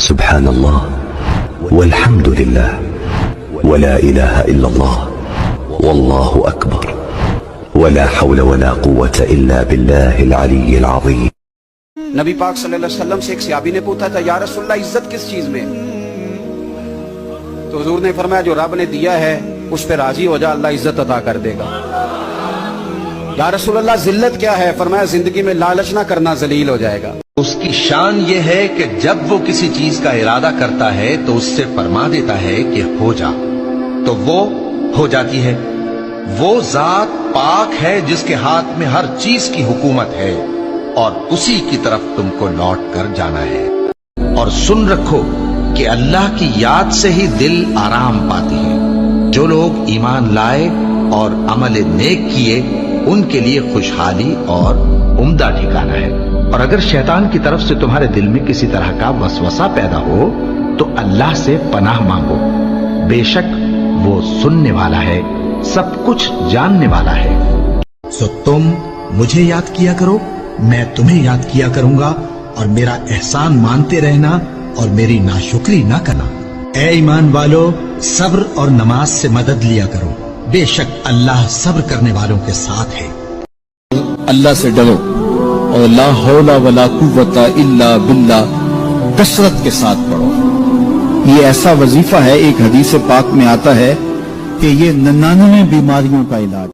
سبحان اللہ والحمد للہ ولا الہ الا اللہ واللہ اکبر ولا حول ولا قوة الا باللہ العلی العظیم. نبی پاک صلی اللہ علیہ وسلم سے ایک صحابی نے پوچھا تھا یا رسول اللہ عزت کس چیز میں؟ تو حضور نے فرمایا جو رب نے دیا ہے اس پہ راضی ہو جا، اللہ عزت عطا کر دے گا. یا رسول اللہ ذلت کیا ہے؟ فرمایا زندگی میں لالچ نہ کرنا، ذلیل ہو جائے گا. اس کی شان یہ ہے کہ جب وہ کسی چیز کا ارادہ کرتا ہے تو اس سے فرما دیتا ہے کہ ہو جا، تو وہ ہو جاتی ہے. وہ ذات پاک ہے جس کے ہاتھ میں ہر چیز کی حکومت ہے اور اسی کی طرف تم کو لوٹ کر جانا ہے. اور سن رکھو کہ اللہ کی یاد سے ہی دل آرام پاتی ہے. جو لوگ ایمان لائے اور عمل نیک کیے ان کے لیے خوشحالی اور عمدہ ٹھکانہ ہے. اور اگر شیطان کی طرف سے تمہارے دل میں کسی طرح کا وسوسہ پیدا ہو تو اللہ سے پناہ مانگو، بے شک وہ سننے والا ہے، سب کچھ جاننے والا ہے. سو تم مجھے یاد کیا کرو، میں تمہیں یاد کیا کروں گا، اور میرا احسان مانتے رہنا اور میری ناشکری نہ کرنا. اے ایمان والو، صبر اور نماز سے مدد لیا کرو، بے شک اللہ صبر کرنے والوں کے ساتھ ہے. اللہ سے ڈرو اور لا حول ولا قوت الا باللہ کثرت کے ساتھ پڑھو. یہ ایسا وظیفہ ہے، ایک حدیث پاک میں آتا ہے کہ یہ 99 بیماریوں کا علاج